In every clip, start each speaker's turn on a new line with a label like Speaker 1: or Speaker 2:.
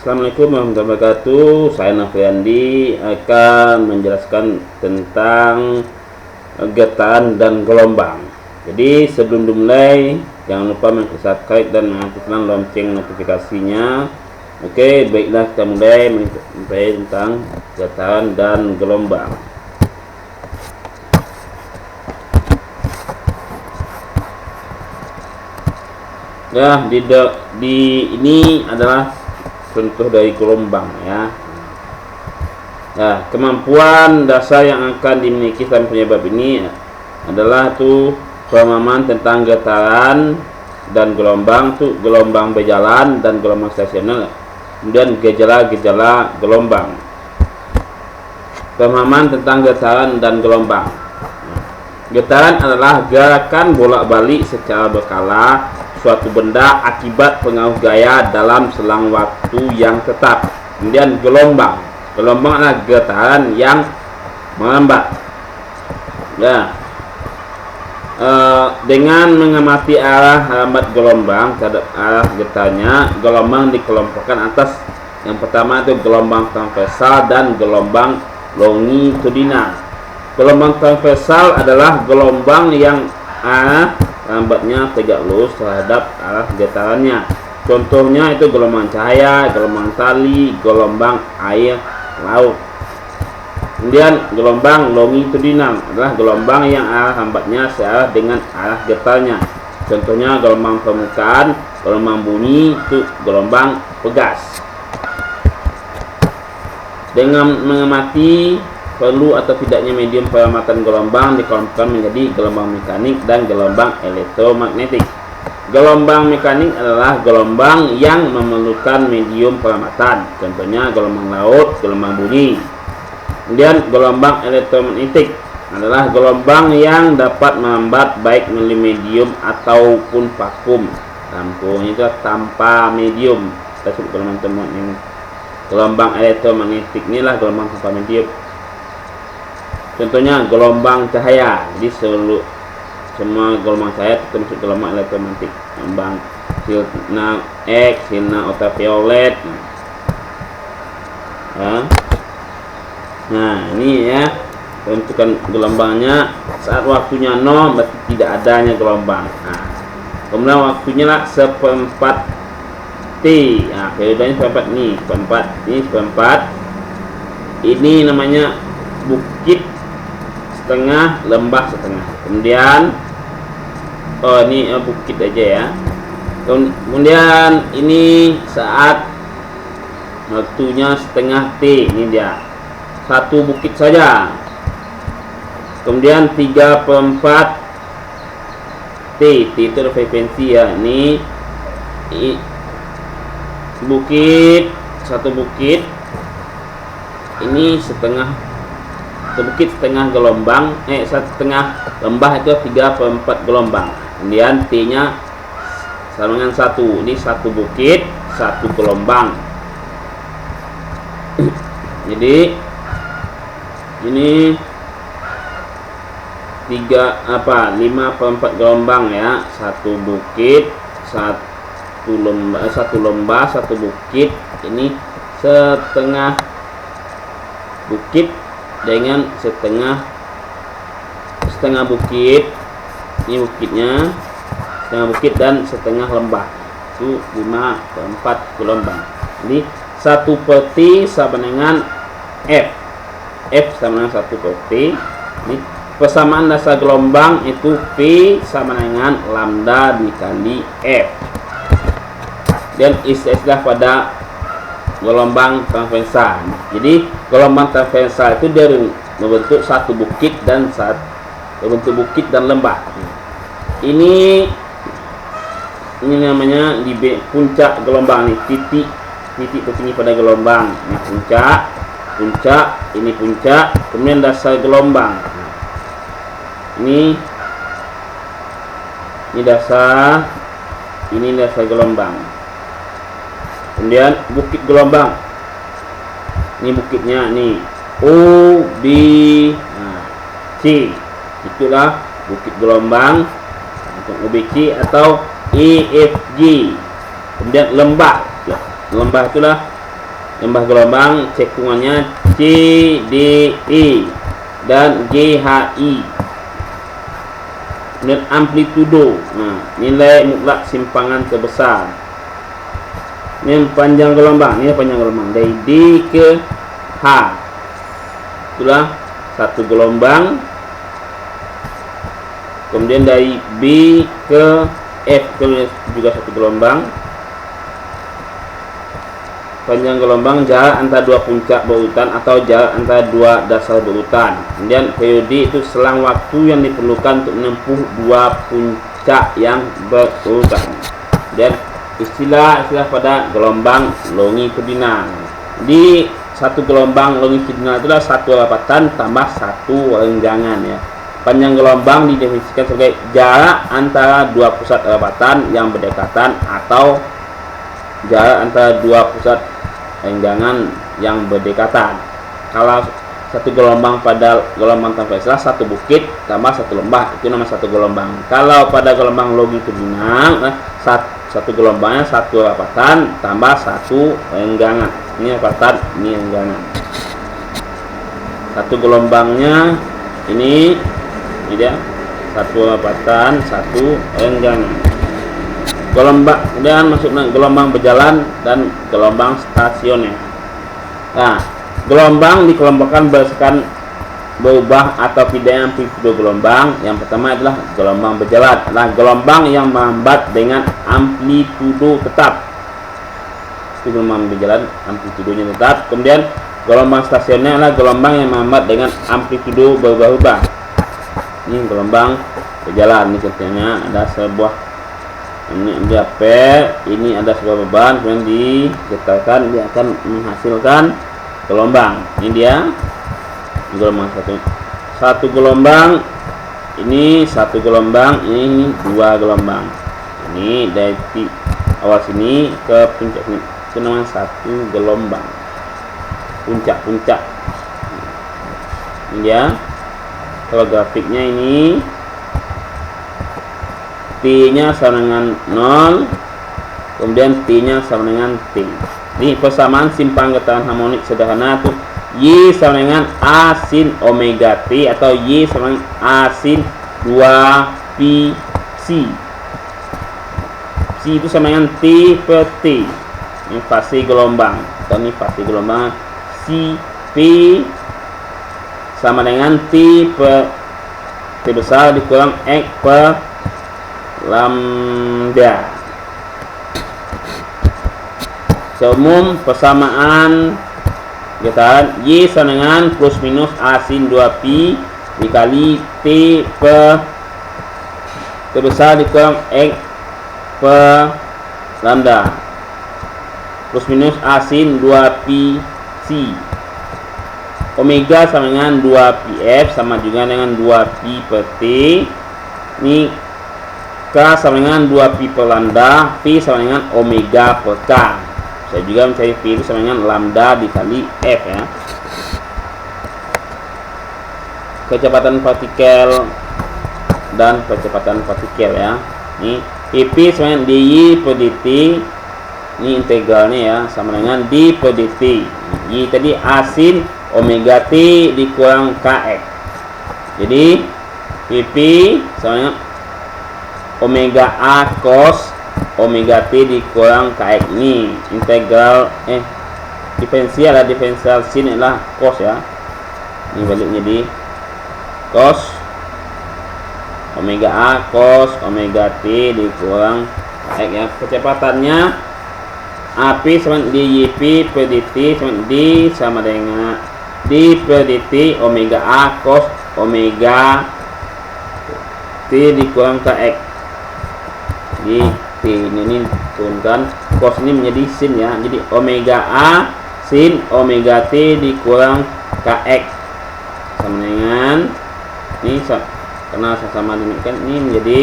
Speaker 1: Assalamualaikum warahmatullahi wabarakatuh. Saya Nofriandi akan menjelaskan tentang getaran dan gelombang. Jadi sebelum dimulai, jangan lupa subscribe dan mengaktifkan lonceng notifikasinya. Oke, baiklah kita mulai tentang getaran dan gelombang. Ya, di ini adalah contoh dari gelombang ya. Nah, kemampuan dasar yang akan dimiliki sama penyebab ini adalah pemahaman tentang getaran dan gelombang, gelombang berjalan dan gelombang stasioner, kemudian gejala-gejala gelombang. Pemahaman tentang getaran dan gelombang. Getaran adalah gerakan bolak-balik secara berkala suatu benda akibat pengaruh gaya dalam selang waktu yang tetap. Kemudian gelombang adalah getaran yang melambat. Ya, dengan mengamati arah lambat gelombang terhadap arah getarnya, gelombang dikelompokkan atas yang pertama itu gelombang transversal dan gelombang longitudinal. Gelombang transversal adalah gelombang yang arah lambatnya tegak lurus terhadap arah getarannya. Contohnya itu gelombang cahaya, gelombang tali, gelombang air laut. Kemudian gelombang longitudinal adalah gelombang yang arah lambatnya searah dengan arah getarnya. Contohnya gelombang permukaan, gelombang bunyi, itu gelombang pegas. Dengan mengamati perlu atau tidaknya medium pengamatan gelombang dikelompokkan menjadi gelombang mekanik dan gelombang elektromagnetik. Gelombang mekanik adalah gelombang yang memerlukan medium pengamatan, contohnya gelombang laut, gelombang bunyi. Kemudian gelombang elektromagnetik adalah gelombang yang dapat melambat baik melalui medium ataupun vakum. Lampunya itu tanpa medium, kita sebut gelombang. Gelombang elektromagnetik inilah gelombang tanpa medium. Contohnya gelombang cahaya. Jadi semua gelombang cahaya termasuk gelombang elektromagnetik. Gelombang sinar X, sinar ultraviolet. Nah, ini ya bentukan gelombangnya. Saat waktunya 0 berarti tidak adanya gelombang. Nah, kemudian waktunya lah seperempat T. Nah, periodenya seperempat nih, seperempat. Ini namanya bukit setengah, lembah setengah. Kemudian ini bukit aja ya. Kemudian ini saat waktunya setengah T, ini dia satu bukit saja. Kemudian 3/4 T itu frekuensi ya. Ini bukit, satu bukit. Ini bukit setengah gelombang, setengah lembah itu 3/4 gelombang. Kemudian T nya sama dengan 1. Ini satu bukit, satu gelombang. Jadi ini 5/4 gelombang ya. Satu bukit, satu lembah, satu bukit. Ini setengah bukit dengan setengah bukit. Ini bukitnya setengah bukit dan setengah lembah, itu 5/4 gelombang. Jadi 1/T sama dengan F sama dengan 1/T. Ini persamaan dasar gelombang itu P sama dengan lambda dikali F. Dan istilah pada gelombang transversal. Jadi gelombang transversal itu dari membentuk satu bukit dan membentuk bukit dan lembah. Ini namanya di puncak gelombang nih, titik tertinggi pada gelombang. Ini puncak, ini puncak, kemudian dasar gelombang. Ini dasar gelombang. Kemudian bukit gelombang. Ini bukitnya nih O, B, C. Itulah bukit gelombang untuk OBC atau EFG. Kemudian lembah itulah lembah gelombang cekungannya CDE dan GHI. Kemudian amplitudo, nilai mutlak simpangan terbesar. Ini panjang gelombang, ini panjang gelombang dari D ke H. Itulah satu gelombang. Kemudian dari B ke F juga satu gelombang. Panjang gelombang jarak antara dua puncak berurutan atau jarak antara dua dasar berurutan. Kemudian periode itu selang waktu yang diperlukan untuk menempuh dua puncak yang berurutan. Dan istilah pada gelombang longitudinal. Di satu gelombang longitudinal itulah satu rapatan tambah satu renggangan ya. Panjang gelombang didefinisikan sebagai jarak antara dua pusat rapatan yang berdekatan atau jarak antara dua pusat renggangan yang berdekatan. Kalau satu gelombang pada gelombang transversal satu bukit tambah satu lembah, itu nama satu gelombang. Kalau pada gelombang longitudinal satu gelombangnya satu rapatan tambah satu renggangan. Ini rapatan, ini renggangan. Satu gelombangnya ini dia satu rapatan satu renggangan. Gelombang dan masuknya gelombang berjalan dan gelombang stasioner. Nah, gelombang dikelompokkan berdasarkan berubah atau pindahnya amplitudo gelombang. Yang pertama adalah gelombang berjalan, adalah gelombang yang melambat dengan amplitudo tetap. Itu gelombang berjalan, amplitudonya tetap. Kemudian gelombang stasioner adalah gelombang yang melambat dengan amplitudo berubah-ubah. Ini gelombang berjalan. Ini contohnya ada sebuah ini ambil pel, ini ada sebuah beban, kemudian digetarkan, dia akan menghasilkan gelombang. Ini dia gelombang satu gelombang, ini satu gelombang, ini dua gelombang. Ini dari awal sini ke puncak sini, itu namanya satu gelombang. Puncak-puncak. Ini dia. Kalau grafiknya ini T-nya sama dengan 0, kemudian T-nya sama dengan T. Ini persamaan simpang getaran harmonik sederhana itu Y sama dengan A sin omega T atau Y sama dengan A sin 2 pi C. C itu sama dengan T per T. Ini fase gelombang. Atau ini fase gelombang C P sama dengan T per T besar dikurang X per lambda. Seumum persamaan getaran Y sama dengan plus minus A sin 2 pi dikali T per T besar dikurang X per lambda plus minus A sin 2 pi C. Omega sama dengan 2 pi F sama juga dengan 2 pi per T. Ini K sama dengan 2 pi per lambda, P sama dengan omega per K. Saya juga mencari P itu sama dengan lambda dikali F ya. Kecepatan partikel dan kecepatan partikel ya. Ini IP sama dengan dy per dt. Ini integralnya ya, sama dengan d per dt. Y tadi A sin omega T dikurang Kx. Jadi IP sama dengan omega A cos omega T dikurang Kx. Ini integral diferensial lah, diferensial sin adalah cos ya. Ini baliknya di cos omega A cos omega T dikurang Kx ya. Kecepatannya AP sama DYP per dt sama D sama dengan D per dt omega A cos omega T dikurang Kx. Jadi T ini turunkan, cos ini menjadi sin ya. Jadi omega A sin omega T dikurang Kx sama dengan ini karena sama demikian ini menjadi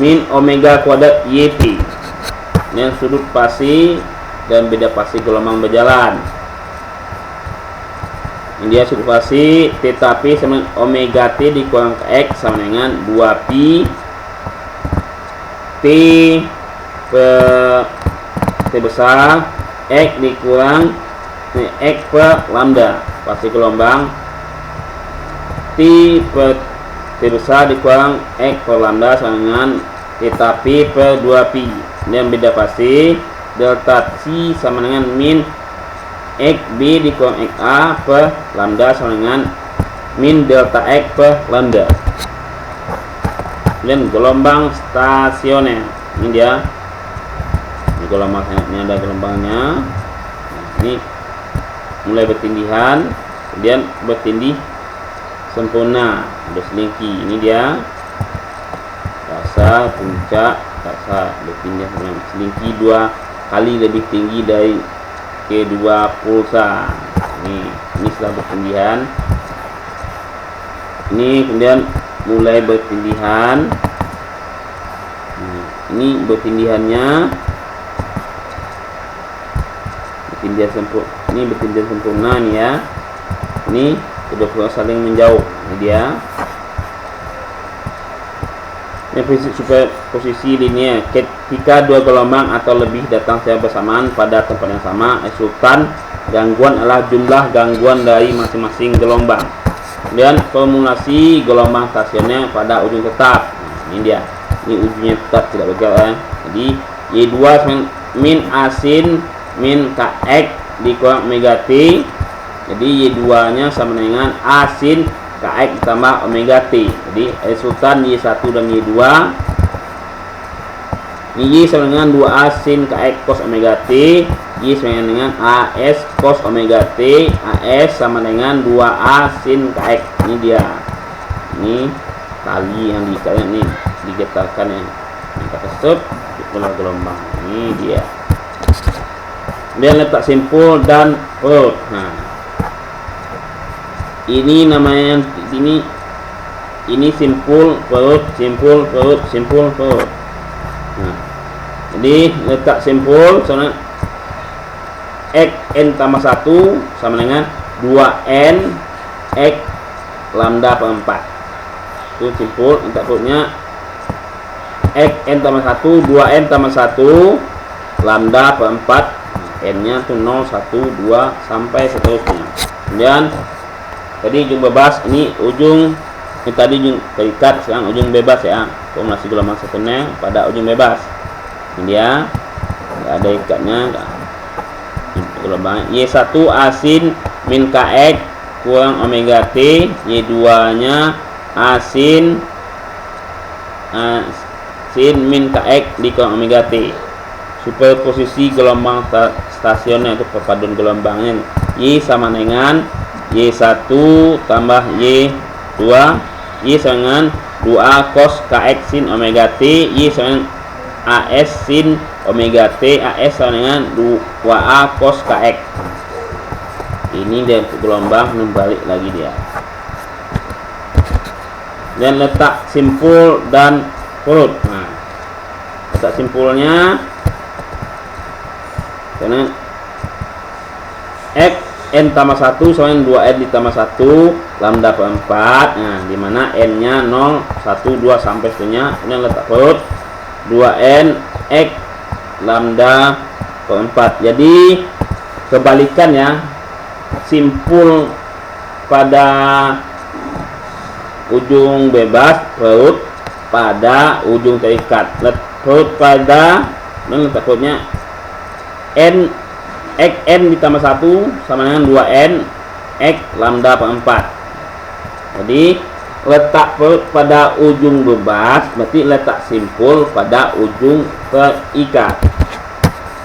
Speaker 1: min omega kuadrat YP. Ini sudut pasti dan beda pasti gelombang berjalan. Ini dia sudut pasti theta P sama omega T dikurang Kx sama dengan 2 pi T per T besar X dikurang X per lambda, pasti gelombang T per T besar dikurang X per lambda sama dengan theta P per 2P. Dan beda pasti delta T sama dengan min XB dikurang XA per lambda sama dengan min delta X per lambda. Dan gelombang stasioner, ini dia, ini gelombang, ini ada gelombangnya. Ini mulai bertindihan, kemudian bertindih sempurna, ada selingki. Ini dia dasar, puncak, dasar, bertindih dengan selingki 2 kali lebih tinggi dari kedua pulsa. Ini setelah bertindihan. Ini kemudian mulai bertindihan. Ini bertindihannya, bertindihan sempurna. Ini bertindihan sempurna nih ya. Ini kedua saling menjauh. Ini dia. Ini prinsip superposisi linear. Ketika dua gelombang atau lebih datang secara bersamaan pada tempat yang sama, resultan gangguan adalah jumlah gangguan dari masing-masing gelombang. Kemudian formulasi gelombang stasioner pada ujung tetap. Ini dia. Ini ujungnya tetap tidak bergerak. Jadi Y2 min asin min Kx dikurang omega T. Jadi Y2 nya sama dengan asin Kx ditambah omega T. Jadi resultan Y1 dan Y2, ini Y sama dengan 2 asin Kx cos omega T, Y sama dengan AS cos omega T, AS sama dengan 2A sin Kx. Ini dia. Ini tali yang diikat ini, digetarkan ya. Kita stop, pola gelombang. Ini dia. Kemudian letak simpul dan perut. Nah, ini namanya ini simpul perut, simpul perut, simpul perut. Nah, jadi letak simpul sama X n tambah 1 sama dengan 2n X lambda per 4. Itu simpul. Letak perutnya X n tambah 1 2n tambah 1 lambda per 4, n nya itu 0 1 2 sampai seterusnya. Kemudian tadi ujung bebas, ini ujung, ini tadi ujung terikat, sekarang ujung bebas ya. Formulasi gelombang stasioner pada ujung bebas. Ini dia, nggak ada ikatnya. Gelombang Y1 asin min Kx kurang omega T, Y2 nya asin min Kx dikurang omega T. Superposisi gelombang stasioner itu perpaduan gelombangnya. Y sama dengan Y1 tambah Y2, Y sama dengan 2A cos Kx sin omega T, Y sama dengan AS sin omega T, AS sama dengan 2A cos Kx. Ini dia untuk gelombang, membalik lagi dia. Dan letak simpul dan perut. Nah, letak simpulnya karena X n tambah 1 sama dengan 2n ditambah 1 lambda per 4. Nah, dimana n nya 0 1 2 sampai seterusnya. Ini letak perut 2n X lambda per 4. Jadi kebalikan ya, simpul pada ujung bebas, perut pada ujung terikat. Perut pada, dan letak perutnya n X n ditambah 1 sama dengan 2n X lambda per 4. Jadi letak perut pada ujung bebas berarti letak simpul pada ujung terikat.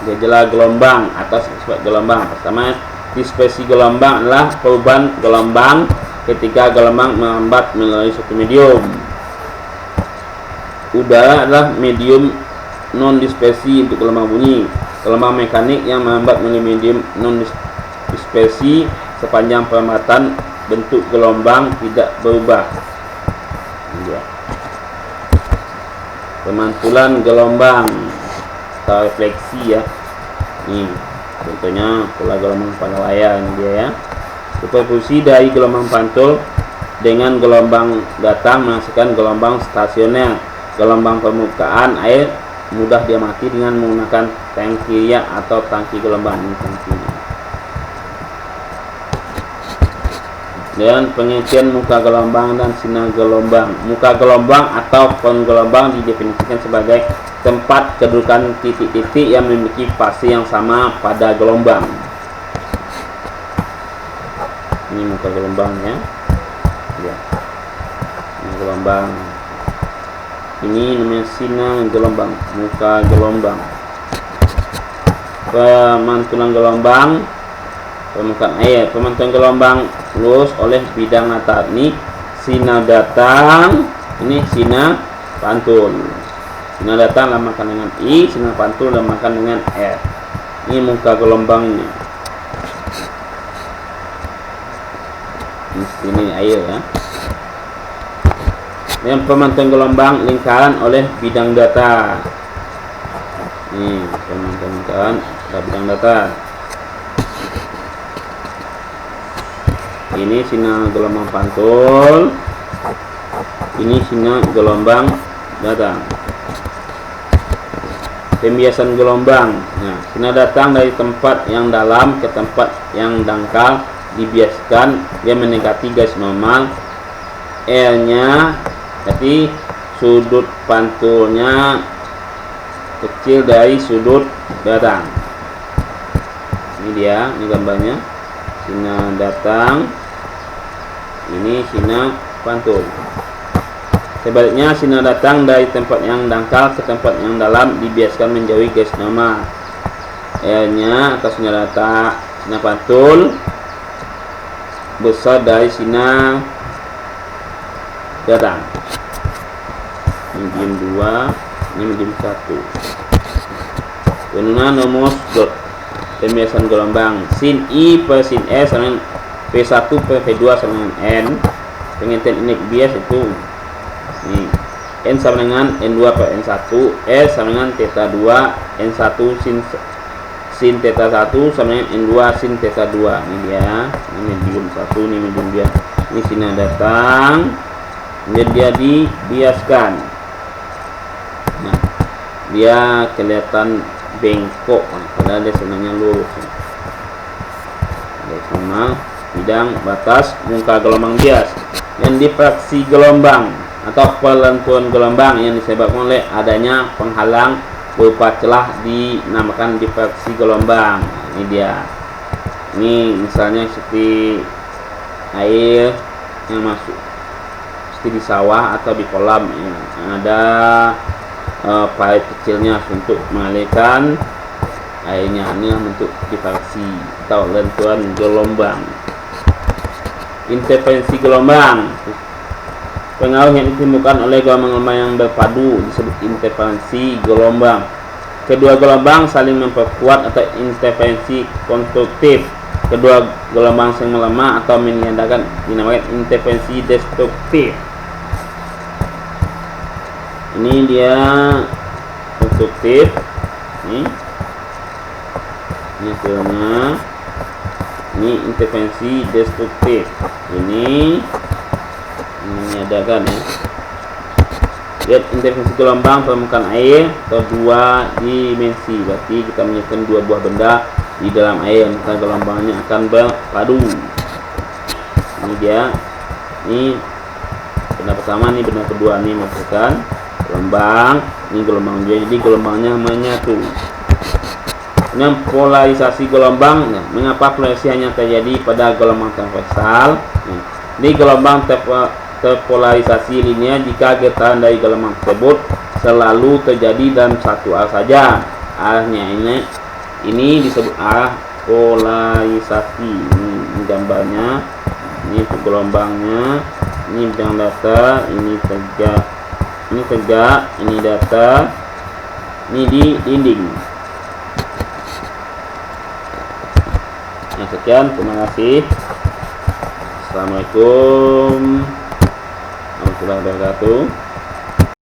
Speaker 1: Gejala gelombang atau sifat gelombang. Pertama, dispersi gelombang adalah perubahan gelombang ketika gelombang merambat melalui suatu medium. Udara adalah medium non dispersi untuk gelombang bunyi. Gelombang mekanik yang merambat melalui medium non dispersi sepanjang perambatan bentuk gelombang tidak berubah. Ya. Pemantulan gelombang atau refleksi ya. Ini contohnya pola gelombang pada layar ini dia ya. Superposisi dari gelombang pantul dengan gelombang datang menghasilkan gelombang stasioner. Gelombang permukaan air mudah dia mati dengan menggunakan tangki ya atau tangki gelombang ini tangki. Dan pengertian muka gelombang dan sinar gelombang. Muka gelombang atau kon gelombang didefinisikan sebagai tempat kedudukan titik-titik yang memiliki fase yang sama pada gelombang. Ini muka gelombangnya. Ya. Ini gelombang. Ini namanya sinar gelombang, muka gelombang. Pemantulan gelombang, permukaan air. Pemantulan gelombang lurus oleh bidang latar. Ini sinar datang, ini sinar pantul. Sinar datang lambangkan dengan I, sinar pantul lambangkan dengan R. Ini muka gelombangnya. Ini air ya. Yang pemantulan gelombang lingkaran oleh bidang datar. Ini pemantulan lingkaran oleh bidang datar. Ini sinar gelombang pantul. Ini sinar gelombang datang. Pembiasan gelombang. Nah, sinar datang dari tempat yang dalam ke tempat yang dangkal dibiaskan dia mendekati garis normal. R-nya jadi sudut pantulnya kecil dari sudut datang. Ini dia, ini gambarnya. Sinar datang. Ini sinar pantul. Sebaliknya sinar datang dari tempat yang dangkal ke tempat yang dalam dibiaskan menjauhi garis normal. R-nya atau sinar datang, sinar pantul besar dari sinar datang. Medium 2, ini medium 1. Penurunan rumus dot pembiasan gelombang. Sin I per sin S sama dengan P1 per P2 sama dengan N. Pengertian indeks bias itu ini N sama dengan N2 per N1, S sama dengan theta 2, N1 sin theta 1 sama dengan N2 sin theta 2. Ini dia, ini medium 1, ini medium 2. Ini sinar datang, kemudian dia dibiaskan. Nah, dia kelihatan bengkok, padahal dia sebenarnya lurus. Sama bidang batas muka gelombang bias. Yang difraksi gelombang atau pelenturan gelombang yang disebabkan oleh adanya penghalang berupa celah dinamakan difraksi gelombang. Ini dia. Ini misalnya seperti air yang masuk seperti di sawah atau di kolam ya. Ada pipe kecilnya untuk mengalirkan airnya. Ini bentuk difraksi atau lenturan gelombang. Interferensi gelombang. Pengaruh yang ditimbulkan oleh gelombang-gelombang yang berpadu disebut interferensi gelombang. Kedua gelombang saling memperkuat atau interferensi konstruktif. Kedua gelombang saling melemah atau meniadakan dinamakan interferensi destruktif. Ini dia konstruktif. Ini filmnya. Ini interferensi destruktif. Ini meniadakan ya. Lihat interferensi gelombang permukaan air atau dua dimensi. Berarti kita menyiapkan dua buah benda di dalam air, maka gelombangnya akan berpadu. Ini dia. Ini benda pertama, ini benda kedua. Ini maksudkan gelombang. Ini gelombang dua. Jadi gelombangnya menyatu. Dengan polarisasi gelombang, nah, mengapa polarisasi hanya terjadi pada gelombang transversal? Nah, di gelombang terpolarisasi linear jika getaran dari gelombang tersebut selalu terjadi dalam satu arah saja. Arahnya ini disebut arah polarisasi. Ini gambarnya. Ini untuk gelombangnya. Ini bidang datar. Ini tegak. Ini tegak. Ini datar. Ini di dinding. Nah, sekian, terima kasih. Assalamualaikum warahmatullahi wabarakatuh.